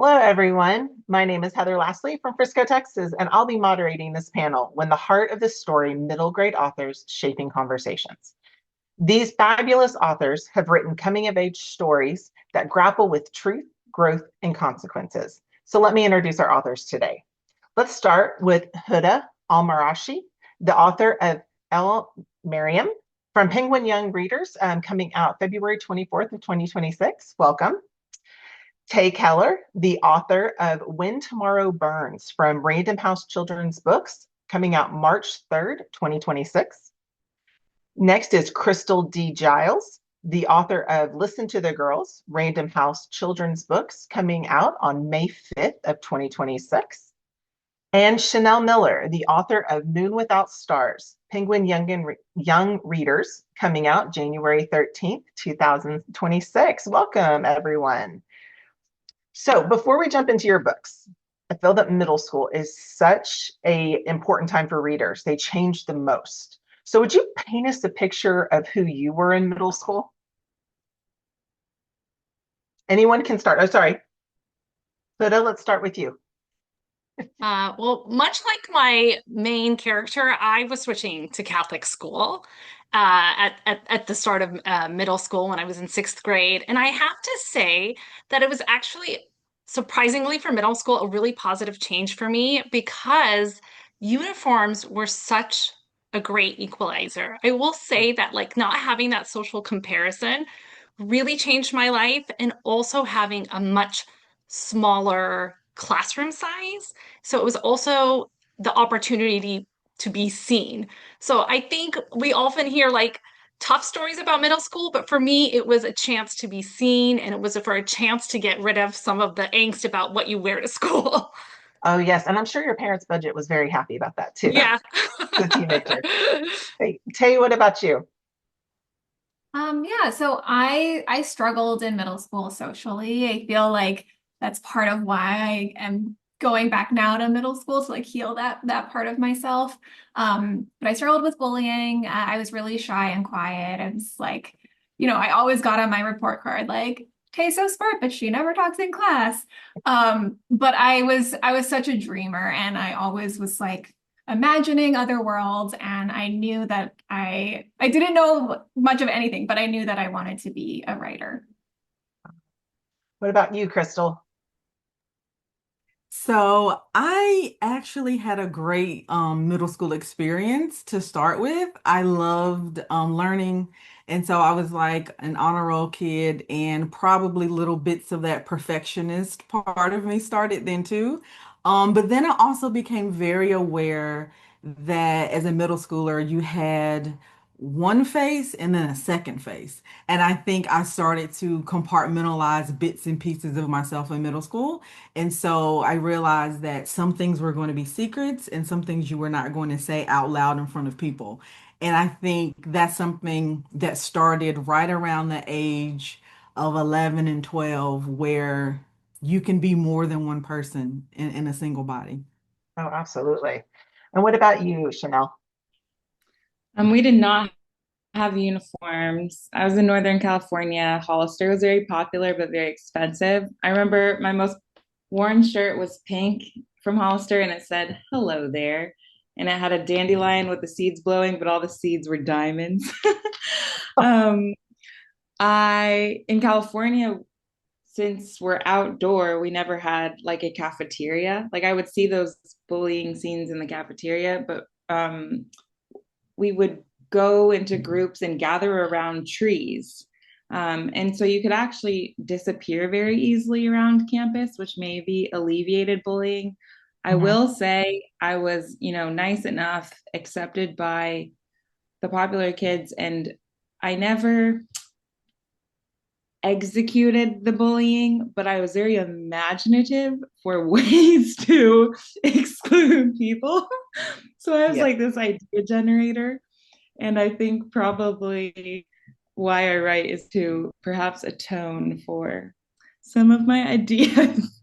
Hello, everyone. My name is Heather Lassley from Frisco, Texas, and I'll be moderating this panel, When the Heart of the Story, Middle Grade Authors Shaping Conversations. These fabulous authors have written coming-of-age stories that grapple with truth, growth, and consequences. So let me introduce our authors today. Let's start with Huda Al-Marashi, the author of Al-Marashi from Penguin Young Readers, coming out February 24th of 2026. Welcome. Keller, the author of When Tomorrow Burns from Random House Children's Books, coming out March 3rd, 2026. Next is Chrystal D. Giles, the author of Listen to the Girls, Random House Children's Books, coming out on May 5th of 2026. And Chanel Miller, the author of Moon Without Stars, Penguin Young Readers, coming out January 13th, 2026. Welcome, everyone. So before we jump into your books, I feel that middle school is such an important time for readers. They change the most. So would you paint us a picture of who you were in middle school? Anyone can start. Oh, sorry. Huda, let's start with you. Well, much like my main character, I was switching to Catholic school at the start of middle school when I was in sixth grade. And I have to say that it was actually surprisingly for middle school a really positive change for me because uniforms were such a great equalizer. I will say that like not having that social comparison really changed my life and also having a much smaller classroom size. So it was also the opportunity to be seen. So I think we often hear like tough stories about middle school, but for me, it was a chance to be seen and it was for a chance to get rid of some of the angst about what you wear to school. Oh, yes. And I'm sure your parents' budget was very happy about that too, Yeah. as a teenager. Hey, Tay, what about you? So I struggled in middle school socially. I feel like that's part of why I am going back now to middle school to like heal that part of myself. But I struggled with bullying. I was really shy and quiet. I was like, I always got on my report card like Tay's so smart, but she never talks in class. But I was such a dreamer, and I always was like imagining other worlds, and I knew that I didn't know much of anything, but I knew that I wanted to be a writer. What about you, Crystal? So I actually had a great middle school experience to start with. I loved learning. And so I was like an honor roll kid, and probably little bits of that perfectionist part of me started then too. But then I also became very aware that as a middle schooler, you had one face and then a second face. And I think I started to compartmentalize bits and pieces of myself in middle school. And so I realized that some things were going to be secrets and some things you were not going to say out loud in front of people. And I think that's something that started right around the age of 11 and 12, where you can be more than one person in a single body. Oh, absolutely. And what about you, Chanel? We did not have uniforms. I was in Northern California. Hollister was very popular, but very expensive. I remember my most worn shirt was pink from Hollister, and it said, "Hello there." And it had a dandelion with the seeds blowing, but all the seeds were diamonds. um, in California, since we're outdoor, we never had like a cafeteria. Like I would see those bullying scenes in the cafeteria, but we would go into groups and gather around trees. And so you could actually disappear very easily around campus, which maybe alleviated bullying. I Mhm. will say I was, nice enough, accepted by the popular kids, and I never executed the bullying, but I was very imaginative for ways to exclude people. So I was Yeah. like this idea generator. And I think probably why I write is to perhaps atone for some of my ideas.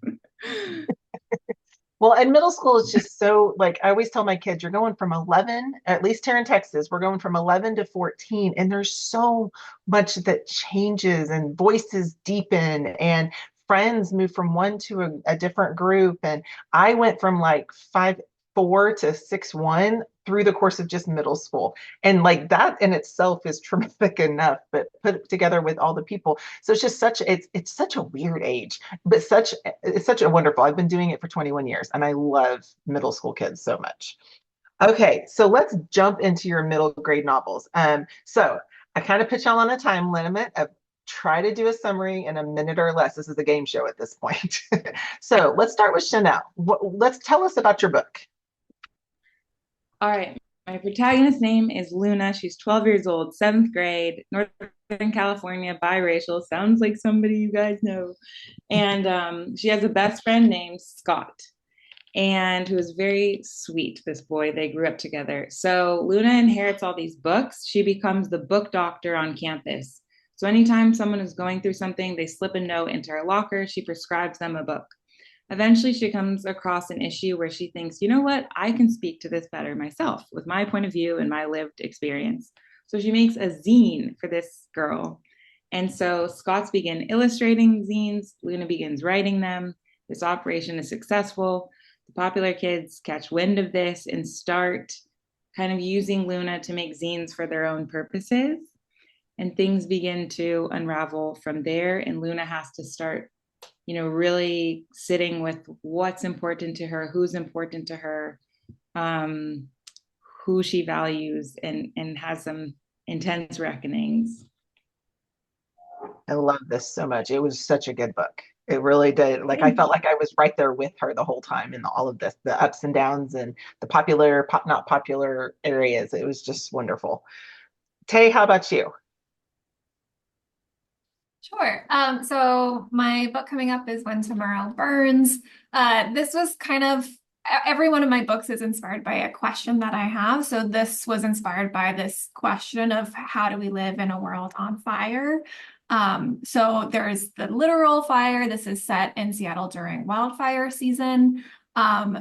Well, and middle school is just so like I always tell my kids, you're going from 11, at least here in Texas, we're going from 11 to 14, and there's so much that changes and voices deepen and friends moved from one to a different group. And I went from like 5'4" to 6'1" through the course of just middle school. And like that in itself is traumatic enough, but put it together with all the people. So it's just it's such a weird age, but it's such a wonderful. I've been doing it for 21 years and I love middle school kids so much. Okay, so let's jump into your middle grade novels. So I kind of put y'all on a time limit of try to do a summary in a minute or less. This is a game show at this point. So let's start with Chanel. Let's tell us about your book. All right. My protagonist's name is Luna. She's 12 years old, seventh grade, Northern California, biracial. Sounds like somebody you guys know. And she has a best friend named Scott, and who is very sweet, this boy. They grew up together. So Luna inherits all these books. She becomes the book doctor on campus. So anytime someone is going through something, they slip a note into her locker. She prescribes them a book. Eventually, she comes across an issue where she thinks, you know what, I can speak to this better myself with my point of view and my lived experience. So she makes a zine for this girl. And so Scott's begin illustrating zines, Luna begins writing them. This operation is successful. The popular kids catch wind of this and start kind of using Luna to make zines for their own purposes. And things begin to unravel from there. And Luna has to start really sitting with what's important to her, who's important to her, who she values, and has some intense reckonings. I love this so much. It was such a good book. It really did. Like I felt like I was right there with her the whole time in all of this, the ups and downs and the popular, not popular areas. It was just wonderful. Tay, how about you? Sure. So my book coming up is When Tomorrow Burns. This was kind of every one of my books is inspired by a question that I have. So this was inspired by this question of how do we live in a world on fire? So there's the literal fire. This is set in Seattle during wildfire season.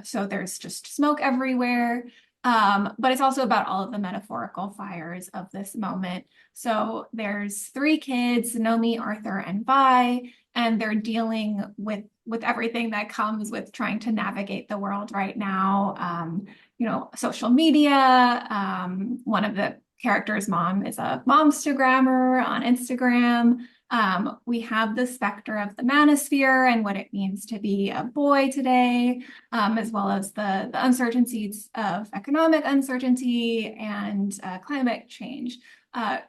So there's just smoke everywhere. But it's also about all of the metaphorical fires of this moment. So there's three kids, Nomi, Arthur, and Vi, and they're dealing with everything that comes with trying to navigate the world right now. Social media. One of the characters' mom is a momstagrammer on Instagram. We have the specter of the manosphere and what it means to be a boy today, as well as the uncertainties of economic uncertainty and climate change.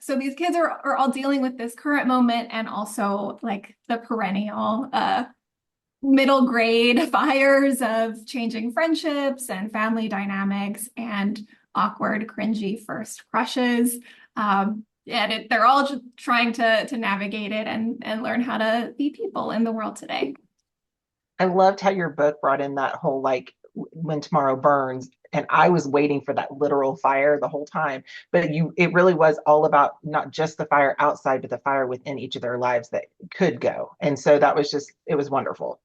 So these kids are all dealing with this current moment and also like the perennial middle grade fires of changing friendships and family dynamics and awkward, cringy first crushes. They're all just trying to navigate it and learn how to be people in the world today. I loved how your book brought in that whole like when tomorrow burns. And I was waiting for that literal fire the whole time. But it really was all about not just the fire outside, but the fire within each of their lives that could go. And so that was it was wonderful.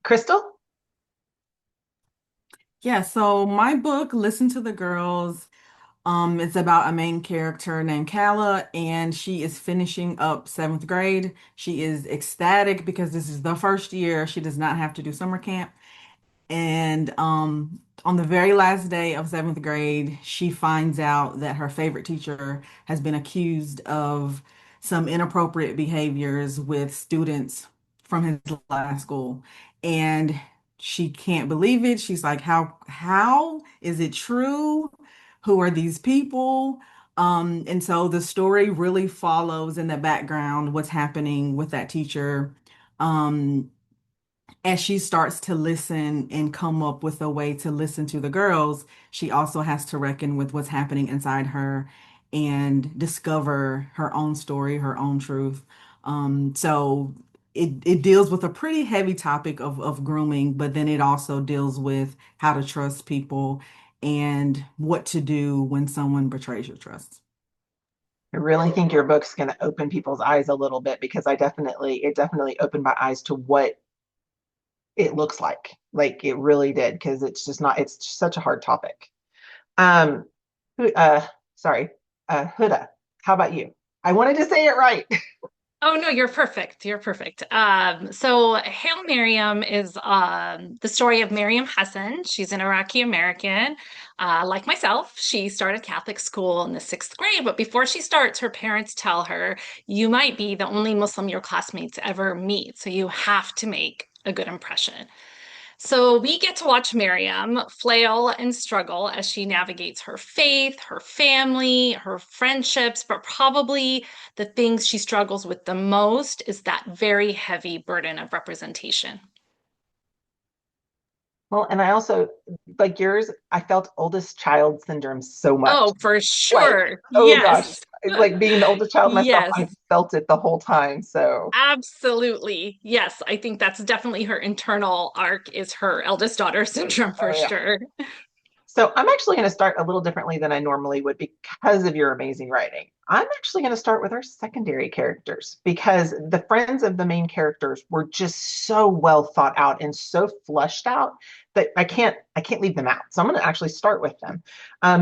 Chrystal? Yeah, so my book, Listen to the Girls, it's about a main character named Kala, and she is finishing up seventh grade. She is ecstatic because this is the first year she does not have to do summer camp. And on the very last day of seventh grade, she finds out that her favorite teacher has been accused of some inappropriate behaviors with students from his last school. And she can't believe it. She's like, how is it true? Who are these people? And so the story really follows in the background what's happening with that teacher. As she starts to listen and come up with a way to listen to the girls, she also has to reckon with what's happening inside her and discover her own story, her own truth. So it deals with a pretty heavy topic of grooming, but then it also deals with how to trust people and what to do when someone betrays your trust. I really think your book's going to open people's eyes a little bit because it definitely opened my eyes to what it looks like it really did, because it's such a hard topic. Sorry, Huda, how about you? I wanted to say it right. Oh no, you're perfect. You're perfect. So Hail Miriam is the story of Miriam Hassan. She's an Iraqi American. Like myself, she started Catholic school in the sixth grade, but before she starts, her parents tell her, you might be the only Muslim your classmates ever meet, so you have to make a good impression. So we get to watch Miriam flail and struggle as she navigates her faith, her family, her friendships, but probably the things she struggles with the most is that very heavy burden of representation. Well, and I also, like yours, I felt oldest child syndrome so much. Oh, for Like, sure. oh gosh, Yes. like being the oldest child myself, Yes. I felt it the whole time. So, Absolutely. Yes, I think that's definitely her internal arc is her eldest daughter syndrome for oh yeah. sure. So I'm actually going to start a little differently than I normally would because of your amazing writing. I'm actually going to start with our secondary characters because the friends of the main characters were just so well thought out and so fleshed out that I can't leave them out. So I'm going to actually start with them.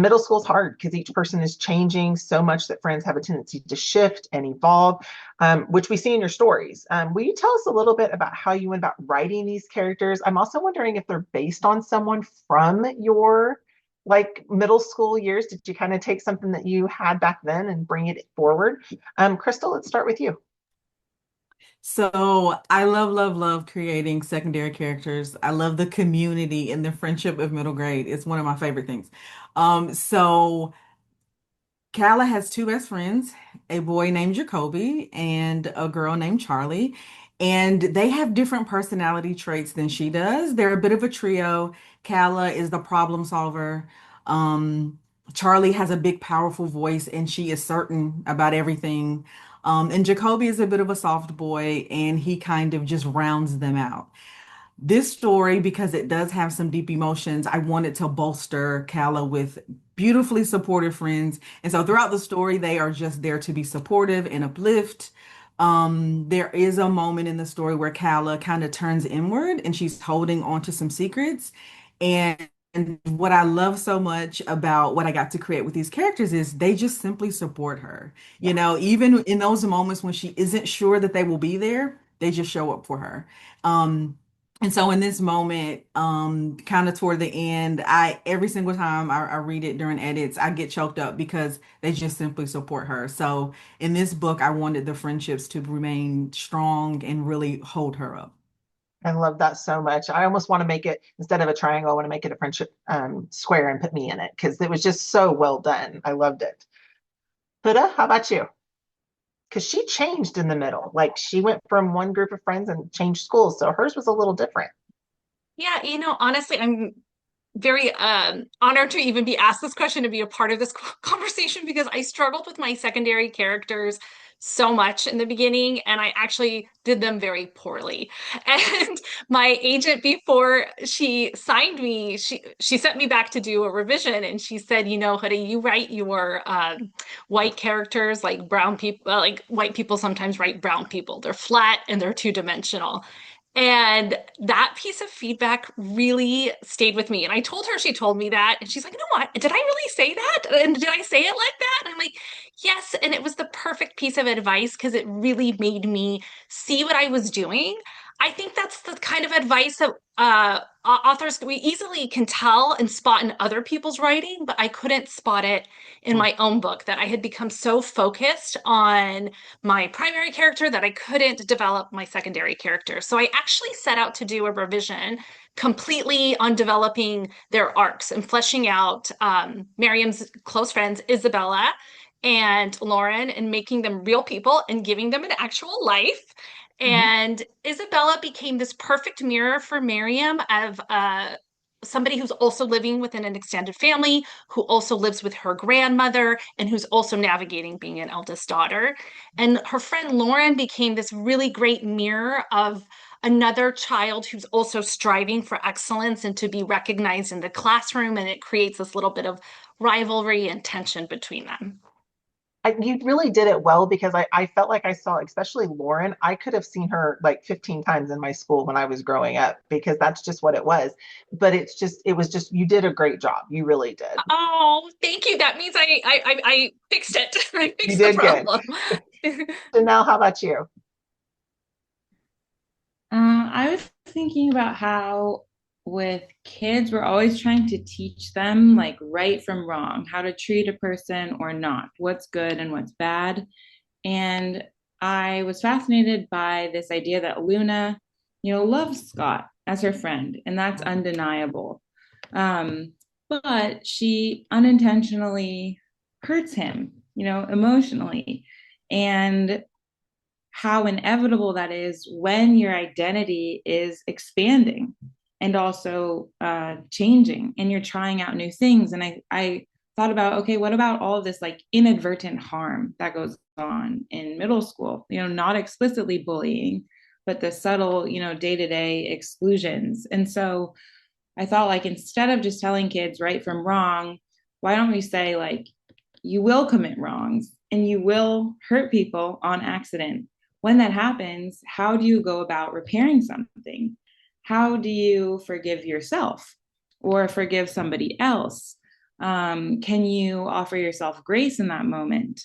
Middle school is hard because each person is changing so much that friends have a tendency to shift and evolve, which we see in your stories. Will you tell us a little bit about how you went about writing these characters? I'm also wondering if they're based on someone from your like middle school years. Did you kind of take something that you had back then and bring it forward? Chrystal, let's start with you. So I love, love, love creating secondary characters. I love the community and the friendship of middle grade. It's one of my favorite things. So Kala has two best friends, a boy named Jacoby and a girl named Charlie. And they have different personality traits than she does. They're a bit of a trio. Kala is the problem solver. Um, Charlie has a big, powerful voice, and she is certain about everything. And Jacoby is a bit of a soft boy, and he kind of just rounds them out. This story, because it does have some deep emotions, I wanted to bolster Kala with beautifully supportive friends. And so throughout the story, they are just there to be supportive and uplift. There is a moment in the story where Kala kind of turns inward and she's holding on to some secrets. And what I love so much about what I got to create with these characters is they just simply support her. Yeah, Even in those moments when she isn't sure that they will be there, they just show up for her. Um, and so in this moment, kind of toward the end, every single time I read it during edits, I get choked up because they just simply support her. So in this book, I wanted the friendships to remain strong and really hold her up. I love that so much. I almost want to make it instead of a triangle, I want to make it a friendship square and put me in it because it was just so well done. I loved it. Huda, how about you? Because she changed in the middle. Like she went from one group of friends and changed schools. So hers was a little different. Yeah, honestly, I'm very honored to even be asked this question to be a part of this conversation because I struggled with my secondary characters so much in the beginning and I actually did them very poorly. And my agent before she signed me, she sent me back to do a revision and she said, Huda, you write your white characters like brown people, like white people sometimes write brown people. They're flat and they're two-dimensional. And that piece of feedback really stayed with me. And I told her she told me that. And she's like, you know what? Did I really say that? And did I say it like that? And I'm like, yes. And it was the perfect piece of advice because it really made me see what I was doing. I think that's the kind of advice that authors we easily can tell and spot in other people's writing, but I couldn't spot it in my own book that I had become so focused on my primary character that I couldn't develop my secondary character. So I actually set out to do a revision completely on developing their arcs and fleshing out Miriam's close friends, Isabella and Lauren, and making them real people and giving them an actual life. Mhm. And Isabella became this perfect mirror for Miriam of somebody who's also living within an extended family, who also lives with her grandmother, and who's also navigating being an eldest daughter. And her friend Lauren became this really great mirror of another child who's also striving for excellence and to be recognized in the classroom. And it creates this little bit of rivalry and tension between them. You really did it well because I felt like I saw, especially Lauren, I could have seen her like 15 times in my school when I was growing up because that's just what it was. But it was just, you did a great job. You really did. Oh, thank you. That means I fixed it. I You fixed the did good. problem. Janelle, how about you? I was thinking about how with kids, we're always trying to teach them like right from wrong, how to treat a person or not, what's good and what's bad. And I was fascinated by this idea that Luna, loves Scott as her friend, and that's undeniable. Um, but she unintentionally hurts him, emotionally. And how inevitable that is when your identity is expanding and also changing and you're trying out new things. And I thought about, okay, what about all of this like inadvertent harm that goes on in middle school, not explicitly bullying, but the subtle, day-to-day exclusions. And so I thought, like, instead of just telling kids right from wrong, why don't we say, like, you will commit wrongs and you will hurt people on accident. When that happens, how do you go about repairing something? How do you forgive yourself or forgive somebody else? Can you offer yourself grace in that moment?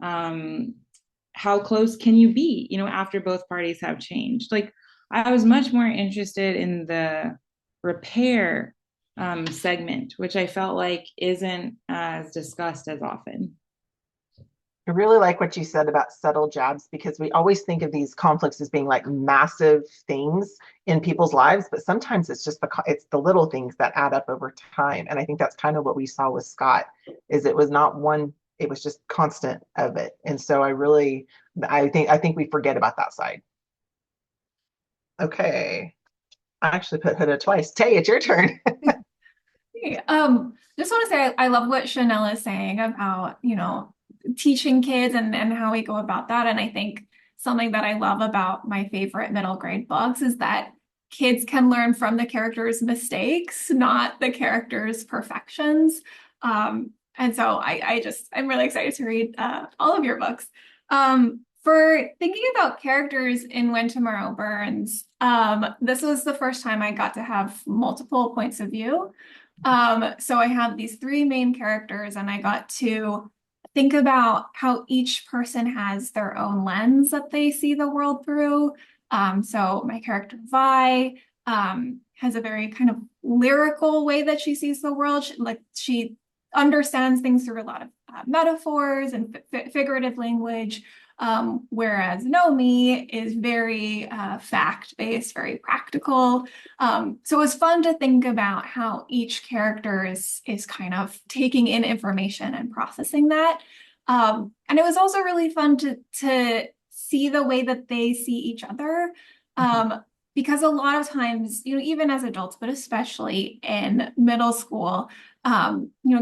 How close can you be, after both parties have changed? Like, I was much more interested in the repair segment, which I felt like isn't as discussed as often. I really like what you said about subtle jabs because we always think of these conflicts as being like massive things in people's lives, but sometimes it's just it's the little things that add up over time. And I think that's kind of what we saw with Scott is it was not one, it was just constant of it. And so I think we forget about that side. Okay. I actually put Huda twice. Tay, it's your turn. Hey, just want to say I love what Chanel is saying about, teaching kids and how we go about that. And I think something that I love about my favorite middle grade books is that kids can learn from the characters' mistakes, not the characters' perfections. And so I'm really excited to read all of your books. For thinking about characters in When Tomorrow Burns, this was the first time I got to have multiple points of view. So I have these three main characters, and I got to think about how each person has their own lens that they see the world through. So my character Vi has a very kind of lyrical way that she sees the world. She understands things through a lot of metaphors and figurative language. Whereas Nomi is very fact-based, very practical. So it was fun to think about how each character is kind of taking in information and processing that. And it was also really fun to see the way that they see each other. Because a lot of times, even as adults, but especially in middle school,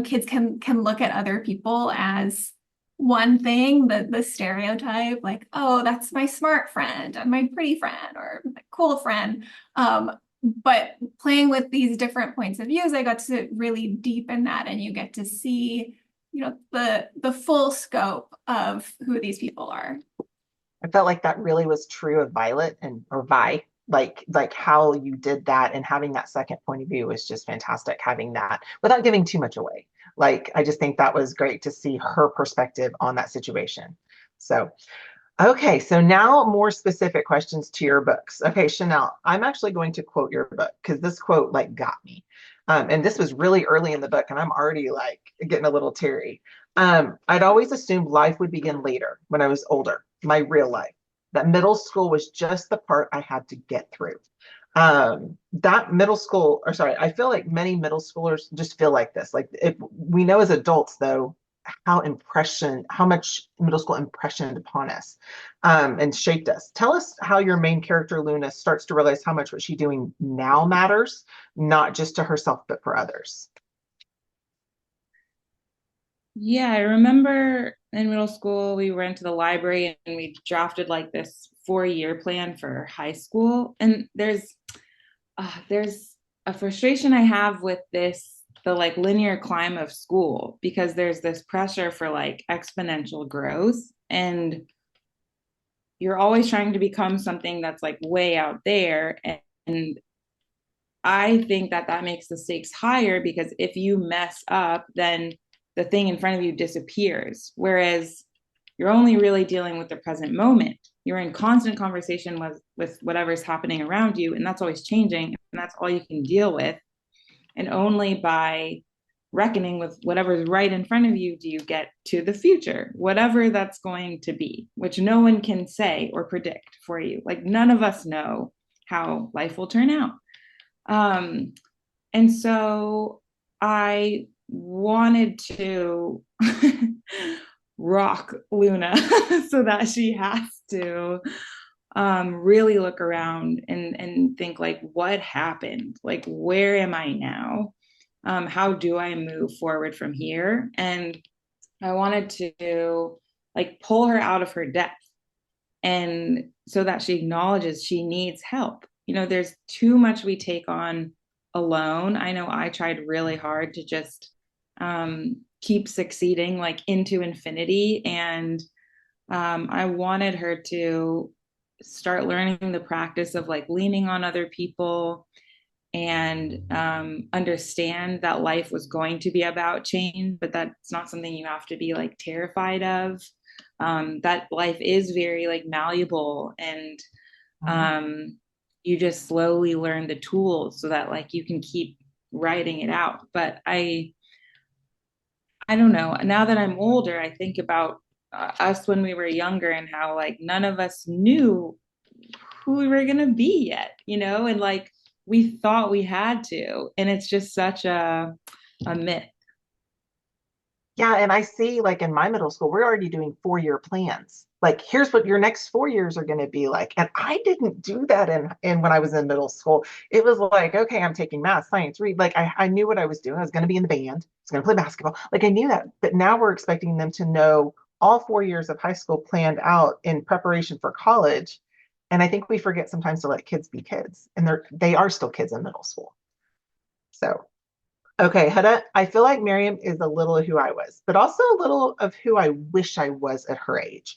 kids can look at other people as one thing, the stereotype, like, oh, that's my smart friend and my pretty friend or my cool friend. But playing with these different points of views, I got to really deepen that, and you get to see, the full scope of who these people are. I felt like that really was true of Violet or Vi, like how you did that and having that second point of view was just fantastic. Having that without giving too much away. Like I just think that was great to see her perspective on that situation. So, okay, so now more specific questions to your books. Okay, Chanel, I'm actually going to quote your book because this quote like got me. And this was really early in the book, and I'm already like getting a little teary. I'd always assumed life would begin later when I was older, my real life. That middle school was just the part I had to get through. That middle school, or sorry, I feel like many middle schoolers just feel like this. Like if we know as adults, though, how much middle school impressioned upon us and shaped us. Tell us how your main character, Luna, starts to realize how much what she's doing now matters, not just to herself, but for others. Yeah, I remember in middle school, we went to the library and we drafted like this 4-year plan for high school. And there's a frustration I have with the like linear climb of school because there's this pressure for like exponential growth and you're always trying to become something that's like way out there. And I think that makes the stakes higher because if you mess up, then the thing in front of you disappears. Whereas you're only really dealing with the present moment. You're in constant conversation with whatever's happening around you, and that's always changing, and that's all you can deal with. And only by reckoning with whatever's right in front of you do you get to the future, whatever that's going to be, which no one can say or predict for you. Like, none of us know how life will turn out. And so I wanted to rock Luna so that she has to really look around and think, like, what happened? Like, where am I now? How do I move forward from here? And I wanted to, like, pull her out of her depth, and so that she acknowledges she needs help. You know, there's too much we take on alone. I know I tried really hard to just keep succeeding, like, into infinity. And I wanted her to start learning the practice of, like, leaning on other people and understand that life was going to be about change, but that's not something you have to be, like, terrified of. That life is very, like, malleable, and you just slowly learn the tools so that, like, you can keep writing it out. But I don't know. Now that I'm older, I think about us when we were younger and how, like, none of us knew who we were gonna be yet, you know, and, like, we thought we had to, and it's just such a myth. Yeah, and I see, like, in my middle school, we're already doing 4-year plans. Like, here's what your next 4 years are going to be like. And I didn't do that in when I was in middle school. It was like, okay, I'm taking math, science, read. Like, I knew what I was doing. I was going to be in the band. I was going to play basketball. Like, I knew that. But now we're expecting them to know all 4 years of high school planned out in preparation for college. And I think we forget sometimes to let kids be kids, and they are still kids in middle school. So. Okay, Huda, I feel like Miriam is a little of who I was, but also a little of who I wish I was at her age.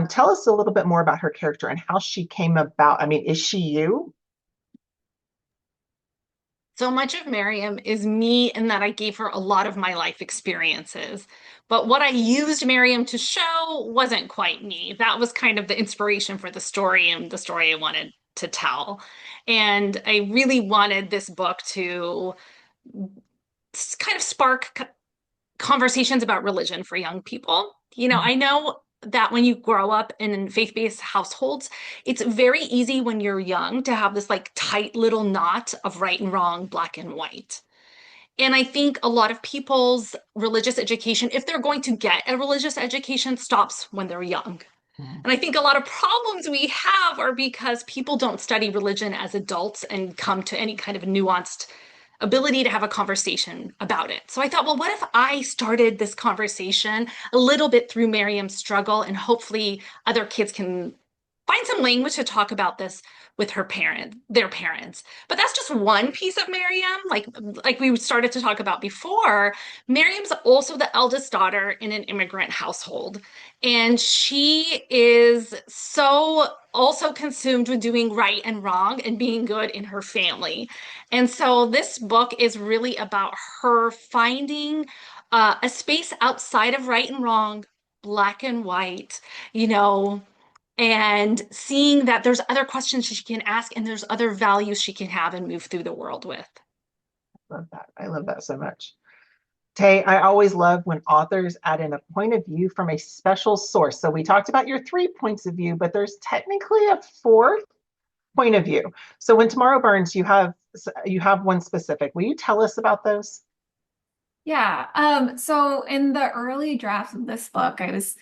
Tell us a little bit more about her character and how she came about. I mean, is she you? So much of Miriam is me in that I gave her a lot of my life experiences. But what I used Miriam to show wasn't quite me. That was kind of the inspiration for the story and the story I wanted to tell. And I really wanted this book to kind of spark conversations about religion for young people. You know, I know that when you grow up in faith-based households, it's very easy when you're young to have this, like, tight little knot of right and wrong, black and white. And I think a lot of people's religious education, if they're going to get a religious education, stops when they're young. And I think a lot of problems we have are because people don't study religion as adults and come to any kind of nuanced ability to have a conversation about it. So I thought, well, what if I started this conversation a little bit through Miriam's struggle, and hopefully other kids can find some language to talk about this with their parents. But that's just one piece of Miriam. Like we started to talk about before, Miriam's also the eldest daughter in an immigrant household. And she is so also consumed with doing right and wrong and being good in her family. And so this book is really about her finding a space outside of right and wrong, black and white, you know, and seeing that there's other questions she can ask and there's other values she can have and move through the world with. Love that. I love that so much. Tay, I always love when authors add in a point of view from a special source. So we talked about your 3 points of view, but there's technically a 4th point of view. So when Tomorrow Burns, you have one specific. Will you tell us about those? Yeah. So in the early drafts of this book, I was,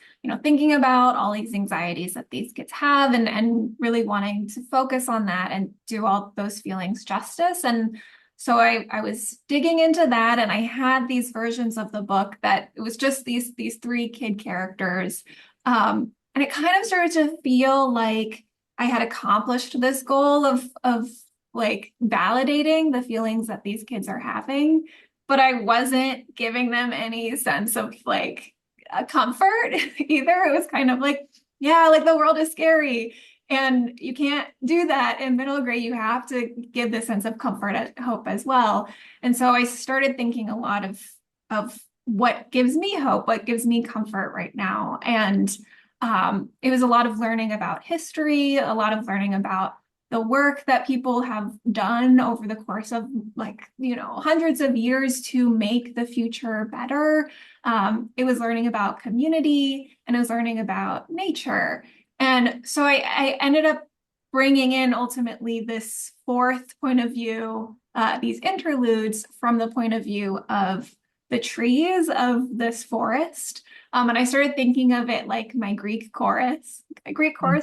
thinking about all these anxieties that these kids have, and really wanting to focus on that and do all those feelings justice. And so I was digging into that, and I had these versions of the book that it was just these 3 kid characters. And it kind of started to feel like I had accomplished this goal of like validating the feelings that these kids are having, but I wasn't giving them any sense of, like, a comfort either. It was kind of like, yeah, like, the world is scary, and you can't do that in middle grade. You have to give this sense of comfort and hope as well. And so I started thinking a lot of what gives me hope, what gives me comfort right now. And it was a lot of learning about history, a lot of learning about the work that people have done over the course of hundreds of years to make the future better. It was learning about community, and it was learning about nature. And so I ended up bringing in ultimately this fourth point of view, these interludes from the point of view of the trees of this forest. And I started thinking of it like my Greek chorus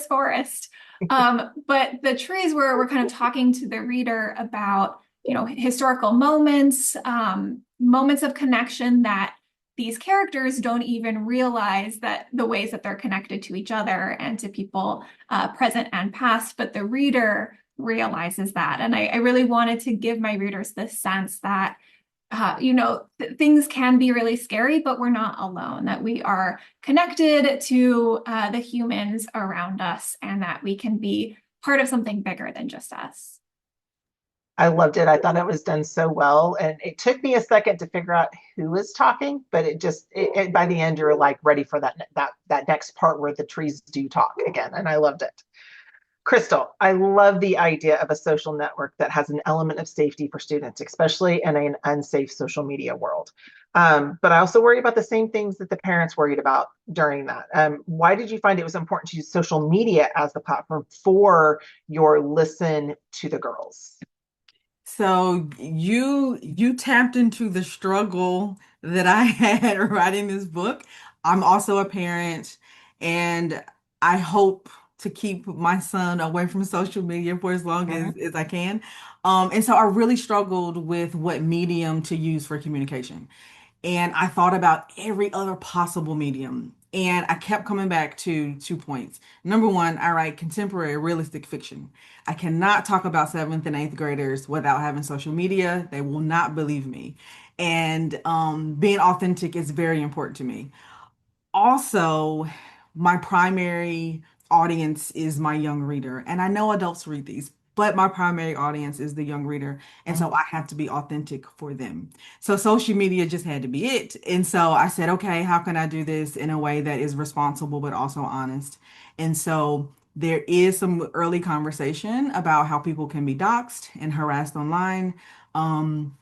forest. But the trees were kind of talking to the reader about, historical moments, moments of connection that these characters don't even realize that the ways that they're connected to each other and to people present and past, but the reader realizes that. And I really wanted to give my readers this sense that things can be really scary, but we're not alone, that we are connected to the humans around us, and that we can be part of something bigger than just us. I loved it. I thought it was done so well. And it took me a second to figure out who was talking, but by the end, you're like ready for that next part where the trees do talk again. And I loved it. Chrystal, I love the idea of a social network that has an element of safety for students, especially in an unsafe social media world. But I also worry about the same things that the parents worried about during that. Why did you find it was important to use social media as the platform for your listen to the girls? So you tapped into the struggle that I had writing this book. I'm also a parent, and I hope to keep my son away from social media for as long as I can. And so I really struggled with what medium to use for communication. And I thought about every other possible medium. And I kept coming back to 2 points. Number one, I write contemporary realistic fiction. I cannot talk about seventh and eighth graders without having social media. They will not believe me. And being authentic is very important to me. Also, my primary audience is my young reader. And I know adults read these, but my primary audience is the young reader. And so I have to be authentic for them. So social media just had to be it. And so I said, okay, how can I do this in a way that is responsible but also honest? And so there is some early conversation about how people can be doxxed and harassed online. Um,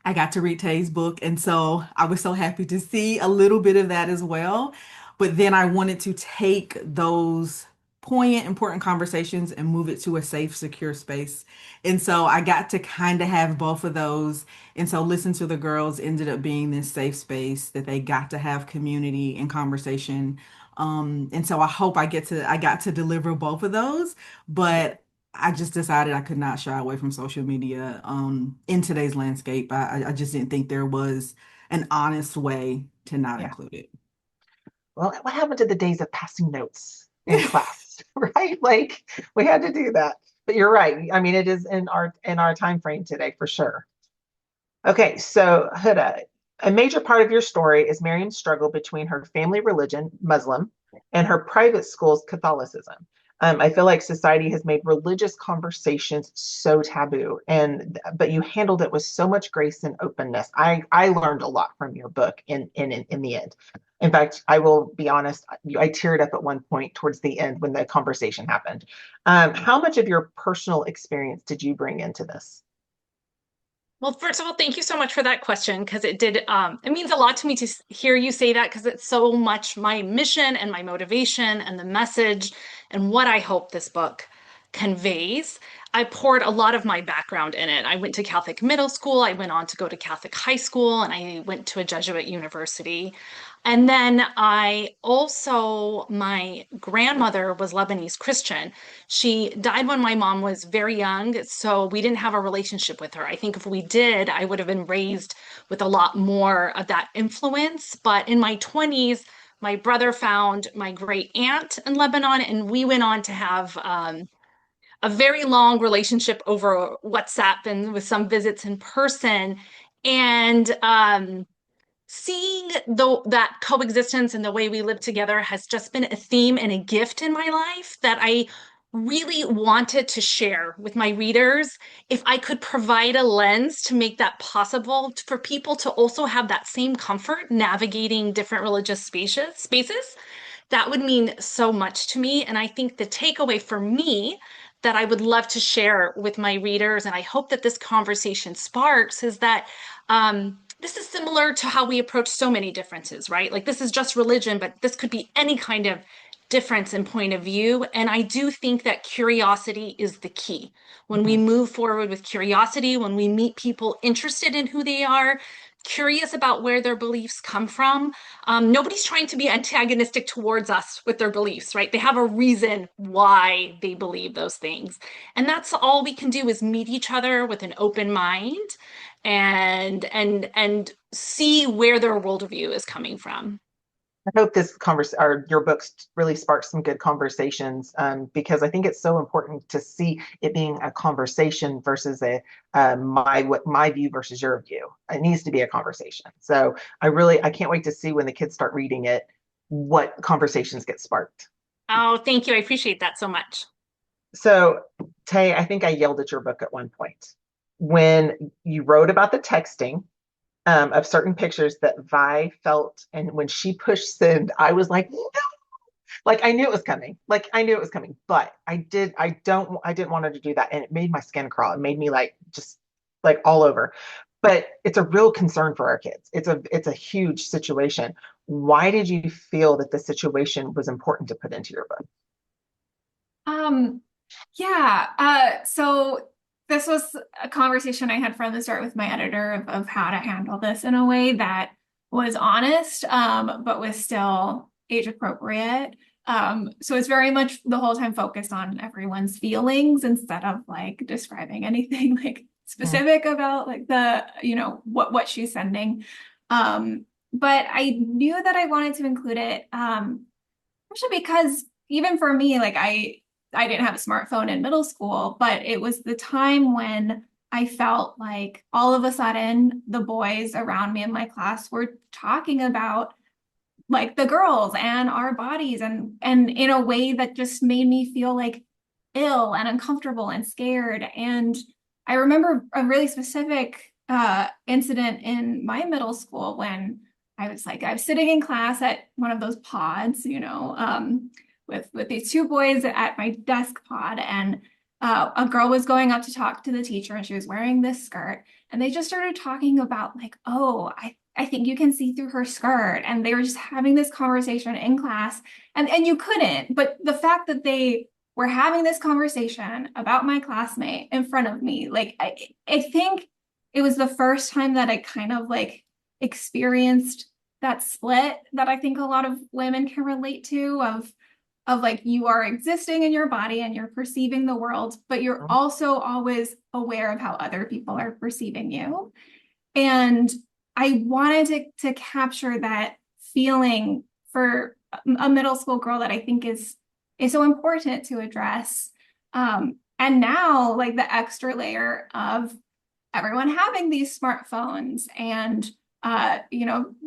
I got to read Tay's book, and so I was so happy to see a little bit of that as well. But then I wanted to take those poignant, important conversations and move it to a safe, secure space. And so I got to kind of have both of those. And so Listen to the Girls ended up being this safe space that they got to have community and conversation. And so I hope I got to deliver both of those. But I just decided I could not shy away from social media in today's landscape. I just didn't think there was an honest way to not Yeah. include it. Well, what happened to the days of passing notes in class, right? Like we had to do that. But you're right. I mean, it is in our time frame today for sure. Okay, so Huda, a major part of your story is Miriam's struggle between her family religion, Muslim, and her private school's Catholicism. I feel like society has made religious conversations so taboo, but you handled it with so much grace and openness. I learned a lot from your book in the end. In fact, I will be honest, I teared up at one point towards the end when the conversation happened. How much of your personal experience did you bring into this? Well, first of all, thank you so much for that question because it means a lot to me to hear you say that because it's so much my mission and my motivation and the message and what I hope this book conveys. I poured a lot of my background in it. I went to Catholic middle school, I went on to go to Catholic high school, and I went to a Jesuit university. And then my grandmother was Lebanese Christian. She died when my mom was very young, so we didn't have a relationship with her. I think if we did, I would have been raised with a lot more of that influence. But in my 20s, my brother found my great aunt in Lebanon, and we went on to have a very long relationship over WhatsApp and with some visits in person. And seeing that coexistence and the way we live together has just been a theme and a gift in my life that I really wanted to share with my readers if I could provide a lens to make that possible for people to also have that same comfort navigating different religious spaces. That would mean so much to me. And I think the takeaway for me that I would love to share with my readers, and I hope that this conversation sparks, is that this is similar to how we approach so many differences, right? Like this is just religion, but this could be any kind of difference in point of view. And I do think that curiosity is the key. When we Mhm. move forward with curiosity, when we meet people interested in who they are, curious about where their beliefs come from, nobody's trying to be antagonistic towards us with their beliefs, right? They have a reason why they believe those things. And that's all we can do is meet each other with an open mind and see where their worldview is coming from. I hope this or your books really sparks some good conversations, because I think it's so important to see it being a conversation versus a my view versus your view. It needs to be a conversation. So I can't wait to see when the kids start reading it, what conversations get sparked. Oh, thank you. I appreciate that so much. So, Tay, I think I yelled at your book at one point when you wrote about the texting of certain pictures that Vi felt, and when she pushed send, I was like, no! Like I knew it was coming. Like I knew it was coming, but I didn't want her to do that, and it made my skin crawl. It made me like just like all over. But it's a real concern for our kids. It's a huge situation. Why did you feel that the situation was important to put into your book? Um, yeah, so this was a conversation I had from the start with my editor of how to handle this in a way that was honest, but was still age appropriate. So it's very much the whole time focused on everyone's feelings instead of like describing anything like Mhm. specific about like the, what she's sending. But I knew that I wanted to include it, especially because even for me, like I didn't have a smartphone in middle school, but it was the time when I felt like all of a sudden the boys around me in my class were talking about like the girls and our bodies and in a way that just made me feel like ill and uncomfortable and scared. And I remember a really specific incident in my middle school when I was sitting in class at one of those pods, with these two boys at my desk pod, and a girl was going up to talk to the teacher, and she was wearing this skirt, and they just started talking about like, oh, I think you can see through her skirt, and they were just having this conversation in class, and you couldn't, but the fact that they were having this conversation about my classmate in front of me, like I think it was the first time that I kind of like experienced that split that I think a lot of women can relate to of like you are existing in your body and you're perceiving the world, but you're also always aware of how other people are perceiving you. And I wanted to capture that feeling for a middle school girl that I think is so important to address. And now like the extra layer of everyone having these smartphones and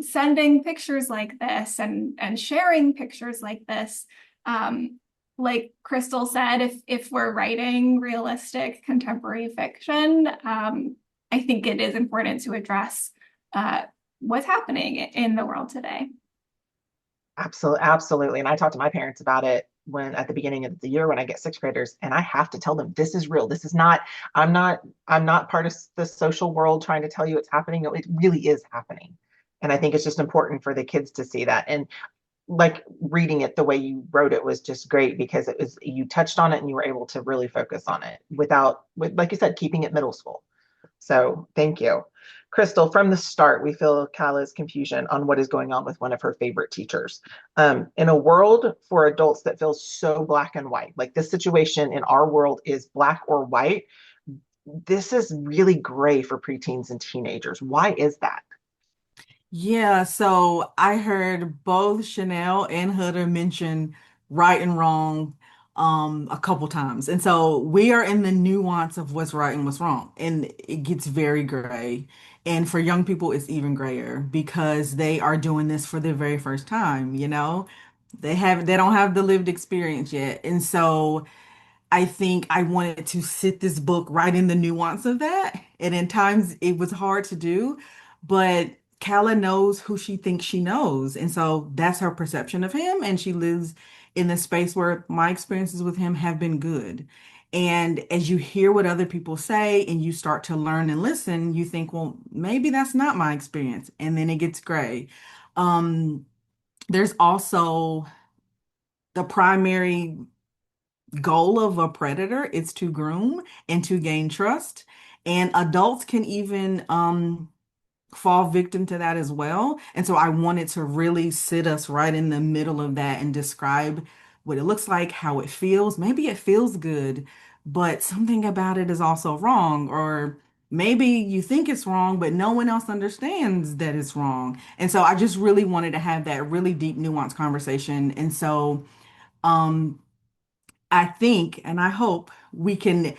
sending pictures like this and sharing pictures like this. Like Chrystal said, if we're writing realistic contemporary fiction, I think it is important to address what's happening in the world today. Absolutely, absolutely. And I talked to my parents about it when at the beginning of the year when I get sixth graders, and I have to tell them this is real. This is not, I'm not part of the social world trying to tell you it's happening. No, it really is happening. And I think it's just important for the kids to see that. And like reading it the way you wrote it was just great because you touched on it and you were able to really focus on it like you said, keeping it middle school. So thank you. Chrystal, from the start, we feel Kala's confusion on what is going on with one of her favorite teachers. In a world for adults that feels so black and white, like this situation in our world is black or white, this is really gray for preteens and teenagers. Why is that? Yeah, so I heard both Chanel and Huda mention right and wrong a couple times. And so we are in the nuance of what's right and what's wrong. And it gets very gray. And for young people, it's even grayer because they are doing this for the very first time, you know? They don't have the lived experience yet. And so I think I wanted to sit this book right in the nuance of that. And in times it was hard to do, but Calla knows who she thinks she knows. And so that's her perception of him. And she lives in the space where my experiences with him have been good. And as you hear what other people say and you start to learn and listen, you think, well, maybe that's not my experience. And then it gets gray. Um, there's also the primary goal of a predator is to groom and to gain trust. And adults can even fall victim to that as well. And so I wanted to really sit us right in the middle of that and describe what it looks like, how it feels. Maybe it feels good, but something about it is also wrong. Or maybe you think it's wrong, but no one else understands that it's wrong. And so I just really wanted to have that really deep, nuanced conversation. And so um, I think and I hope we can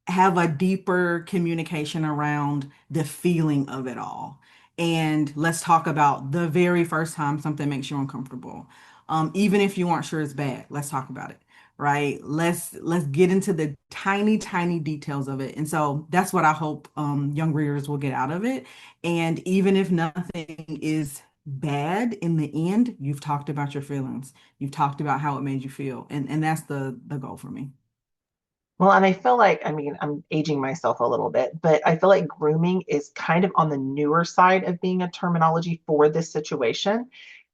have a deeper communication around the feeling of it all. And let's talk about the very first time something makes you uncomfortable. Even if you aren't sure it's bad, let's talk about it, right? Let's get into the tiny, tiny details of it. And so that's what I hope young readers will get out of it. And even if nothing is bad in the end, you've talked about your feelings. You've talked about how it made you feel. And that's the goal for me. Well, and I feel like, I mean, I'm aging myself a little bit, but I feel like grooming is kind of on the newer side of being a terminology for this situation.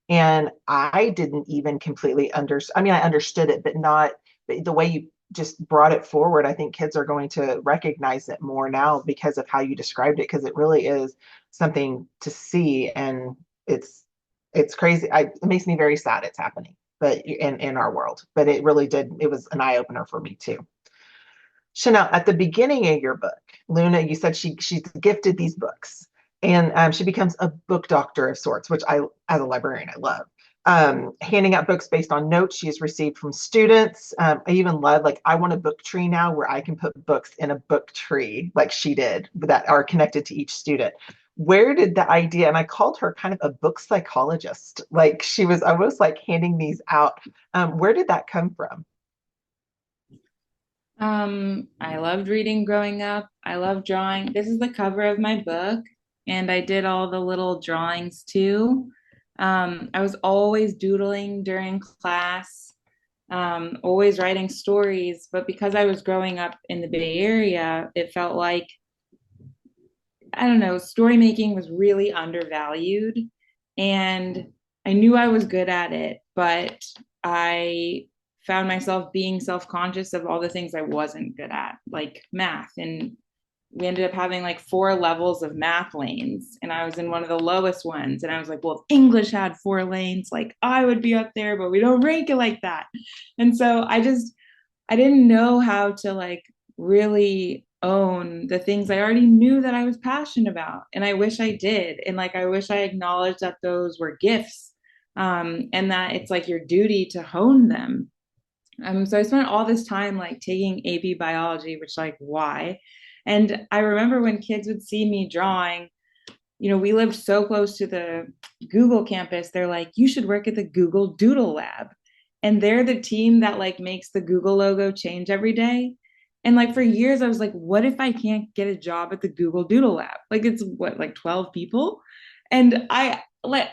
And I didn't even completely understand. I mean, I understood it, but not the way you just brought it forward. I think kids are going to recognize it more now because of how you described it, because it really is something to see. And it's crazy. It makes me very sad it's happening, but in our world, but it really did. It was an eye opener for me too. Chanel, at the beginning of your book, Luna, you said she's gifted these books, and she becomes a book doctor of sorts, which I, as a librarian, I love. Handing out books based on notes she has received from students. I even love, like, I want a book tree now where I can put books in a book tree, like she did, that are connected to each student. Where did the idea, and I called her kind of a book psychologist, like she was almost like handing these out. Where did that come from? I loved reading growing up. I love drawing. This is the cover of my book, and I did all the little drawings too. I was always doodling during class, always writing stories, but because I was growing up in the Bay Area, it felt like, I don't know, story making was really undervalued. And I knew I was good at it, but I found myself being self conscious of all the things I wasn't good at, like math. And we ended up having like 4 levels of math lanes. And I was in one of the lowest ones. And I was like, well, if English had 4 lanes, like I would be up there, but we don't rank it like that. And so I didn't know how to like really own the things I already knew that I was passionate about. And I wish I did. And like, I wish I acknowledged that those were gifts, and that it's like your duty to hone them. So I spent all this time like taking AP biology, which like, why? And I remember when kids would see me drawing, we lived so close to the Google campus. They're like, you should work at the Google Doodle Lab. And they're the team that like makes the Google logo change every day. And like for years, I was like, what if I can't get a job at the Google Doodle Lab? Like it's what, like 12 people? And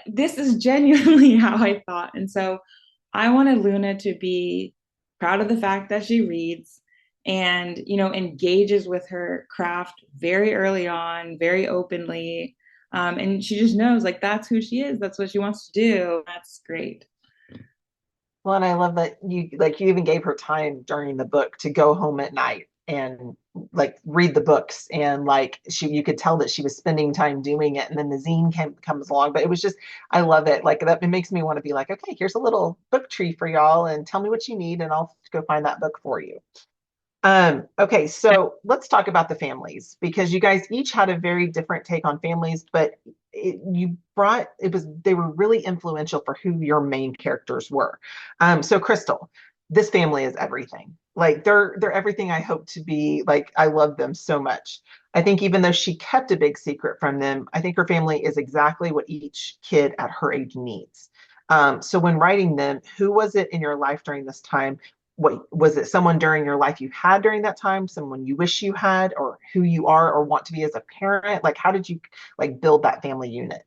this is genuinely how I thought. And so I wanted Luna to be proud of the fact that she reads and, engages with her craft very early on, very openly. And she just knows like that's who she is. That's what she wants to do. That's great. Well, and I love that you even gave her time during the book to go home at night and like read the books, and like you could tell that she was spending time doing it, and then the zine comes along. But it was just, I love it. Like that, it makes me want to be like, okay, here's a little book tree for y'all, and tell me what you need, and I'll go find that book for you. Okay, so let's talk about the families, because you guys each had a very different take on families, but they were really influential for who your main characters were. So Chrystal, this family is everything. Like they're everything I hope to be. Like I love them so much. I think even though she kept a big secret from them, I think her family is exactly what each kid at her age needs. So when writing them, who was it in your life during this time what was it, someone during your life you had during that time, someone you wish you had, or who you are or want to be as a parent? Like, how did you like build that family unit?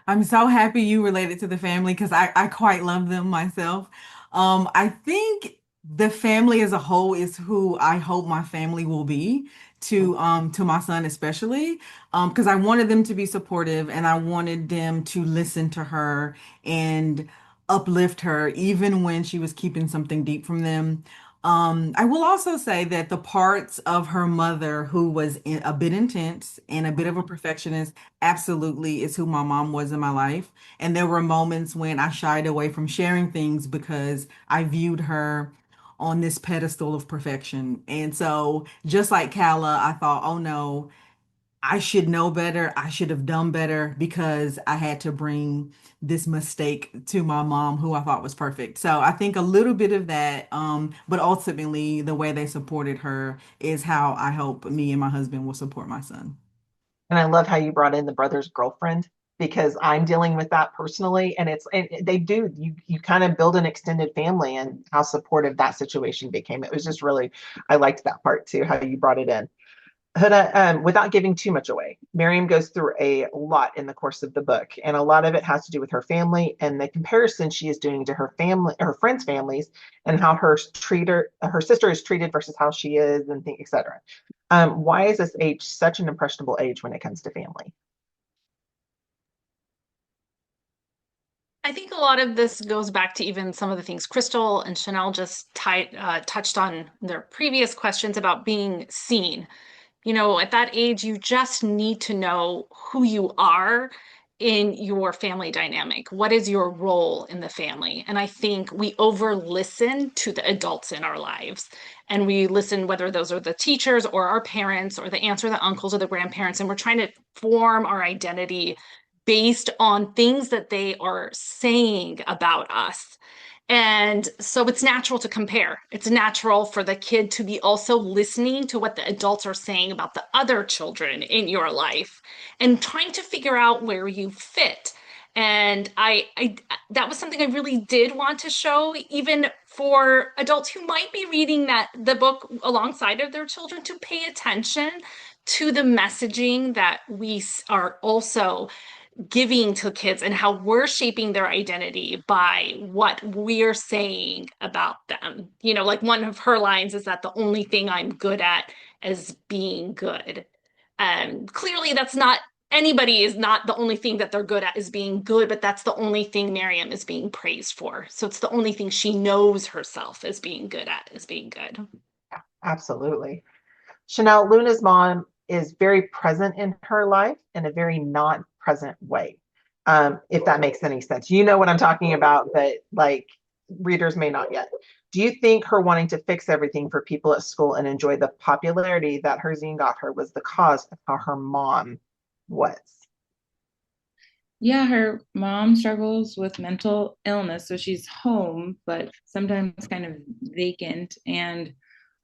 I'm so happy you related to the family because I quite love them myself. I think the family as a whole is who I hope my family will be to my son especially. Because I wanted them to be supportive and I wanted them to listen to her and uplift her even when she was keeping something deep from them. I will also say that the parts of her mother who was a bit intense and a bit of a perfectionist absolutely is who my mom was in my life. And there were moments when I shied away from sharing things because I viewed her on this pedestal of perfection. And so, just like Kala, I thought, oh no, I should know better. I should have done better because I had to bring this mistake to my mom, who I thought was perfect. So I think a little bit of that, but ultimately the way they supported her is how I hope me and my husband will support my son. And I love how you brought in the brother's girlfriend because I'm dealing with that personally. And they do, you kind of build an extended family and how supportive that situation became. It was just really, I liked that part too, how you brought it in. Huda, without giving too much away, Miriam goes through a lot in the course of the book, and a lot of it has to do with her family and the comparison she is doing to her family, her friends' families, and how her sister is treated versus how she is, and things, etc. Why is this age such an impressionable age when it comes to family? I think a lot of this goes back to even some of the things Chrystal and Chanel just touched on in their previous questions about being seen. You know, at that age, you just need to know who you are in your family dynamic. What is your role in the family? And I think we over listen to the adults in our lives. And we listen, whether those are the teachers or our parents or the aunts or the uncles or the grandparents, and we're trying to form our identity based on things that they are saying about us. And so it's natural to compare. It's natural for the kid to be also listening to what the adults are saying about the other children in your life and trying to figure out where you fit. And I that was something I really did want to show, even for adults who might be reading the book alongside of their children, to pay attention to the messaging that we are also giving to kids and how we're shaping their identity by what we're saying about them. You know, like one of her lines is that the only thing I'm good at is being good. Clearly, that's not anybody is not the only thing that they're good at is being good, but that's the only thing Miriam is being praised for. So it's the only thing she knows herself as being good at is being good. Yeah, absolutely. Chanel, Luna's mom is very present in her life in a very not present way. If that makes any sense. You know what I'm talking about, but like readers may not yet. Do you think her wanting to fix everything for people at school and enjoy the popularity that her zine got her was the cause of how her mom was? Yeah, her mom struggles with mental illness, so she's home, but sometimes kind of vacant. And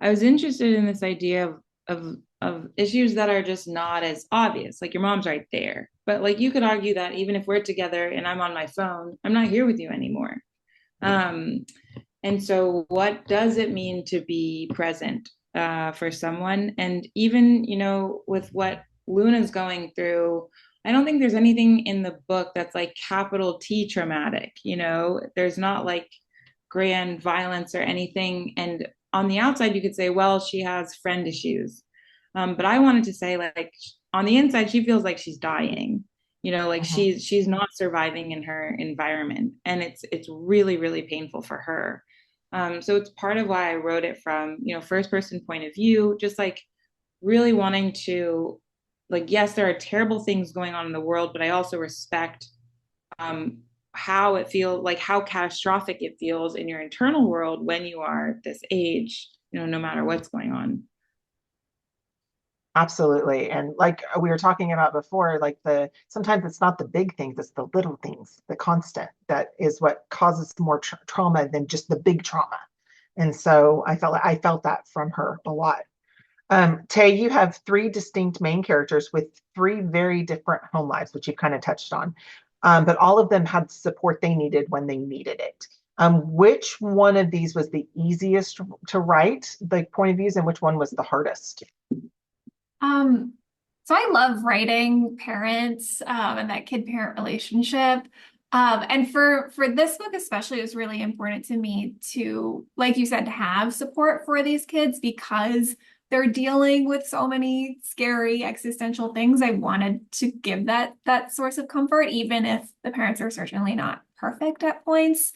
I was interested in this idea of issues that are just not as obvious. Like your mom's right there, but like you could argue that even if we're together and I'm on my phone, I'm not here with you anymore. Um, and so, what does it mean to be present for someone? And even, you know, with what Luna's going through, I don't think there's anything in the book that's like capital T traumatic. You know, there's not like grand violence or anything. And on the outside, you could say, well, she has friend issues. But I wanted to say, like, on the inside, she feels like she's dying. You know, like Mhm. she's not surviving in her environment, and it's really really painful for her. So it's part of why I wrote it from, you know, first person point of view, just like really wanting to, like, yes, there are terrible things going on in the world, but I also respect um, how it feels, like how catastrophic it feels in your internal world when you are this age, you know, no matter what's going on. Absolutely. And like we were talking about before, like sometimes it's not the big things, it's the little things, the constant that is what causes more trauma than just the big trauma. And so I felt that from her a lot. Tay, you have three distinct main characters with three very different home lives, which you've kind of touched on. But all of them had the support they needed when they needed it. Which one of these was the easiest to write, the point of views, and which one was the hardest? Um, so I love writing parents and that kid-parent relationship. And for this book especially, it was really important to me to, like you said, to have support for these kids because they're dealing with so many scary existential things. I wanted to give that source of comfort, even if the parents are certainly not perfect at points.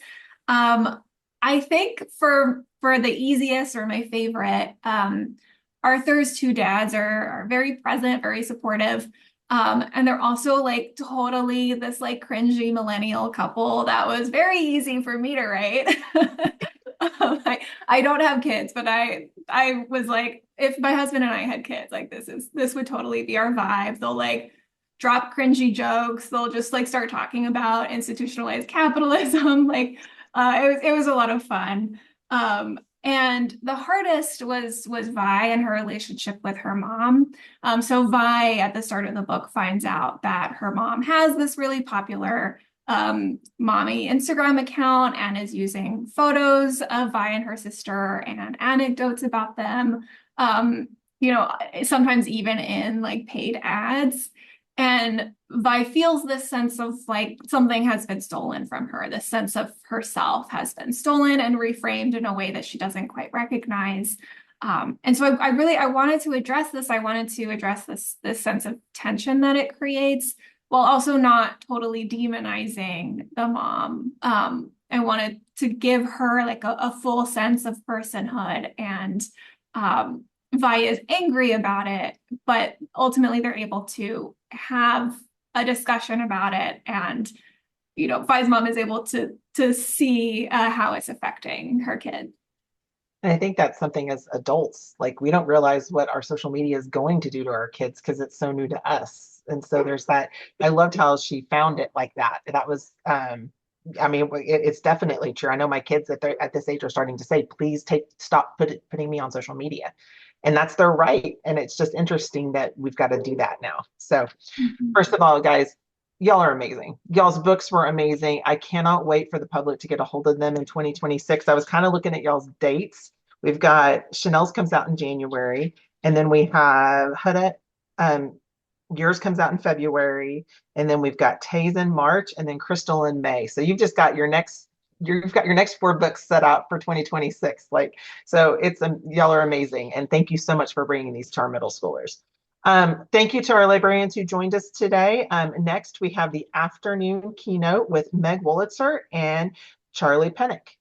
I think for the easiest or my favorite, Arthur's two dads are very present, very supportive. And they're also like totally this like cringy millennial couple that was very easy for me to write. I don't have kids, but I was like, if my husband and I had kids, like this would totally be our vibe. They'll like drop cringy jokes. They'll just like start talking about institutionalized capitalism. Like it was a lot of fun. And the hardest was Vi and her relationship with her mom. So Vi at the start of the book finds out that her mom has this really popular mommy Instagram account and is using photos of Vi and her sister and anecdotes about them. Sometimes even in like paid ads. And Vi feels this sense of like something has been stolen from her. This sense of herself has been stolen and reframed in a way that she doesn't quite recognize. And so I wanted to address this. I wanted to address this sense of tension that it creates while also not totally demonizing the mom. I wanted to give her like a full sense of personhood and Vi is angry about it, but ultimately they're able to have a discussion about it, and Vi's mom is able to see how it's affecting her kid. And I think that's something as adults, like we don't realize what our social media is going to do to our kids because it's so new to us. And so there's that. I loved how she found it like that. That was, I mean, it's definitely true. I know my kids at this age are starting to say, please stop putting me on social media. And that's their right. And it's just interesting that we've got to do that now. So first of all, guys, y'all are amazing. Y'all's books were amazing. I cannot wait for the public to get a hold of them in 2026. I was kind of looking at y'all's dates. We've got Chanel's comes out in January, and then we have Huda, yours comes out in February, and then we've got Tay's in March, and then Chrystal in May. So you've just got your next 4 books set out for 2026. Like, so y'all are amazing. And thank you so much for bringing these to our middle schoolers. Thank you to our librarians who joined us today. Next, we have the afternoon keynote with Meg Wolitzer and Charlie Pennick.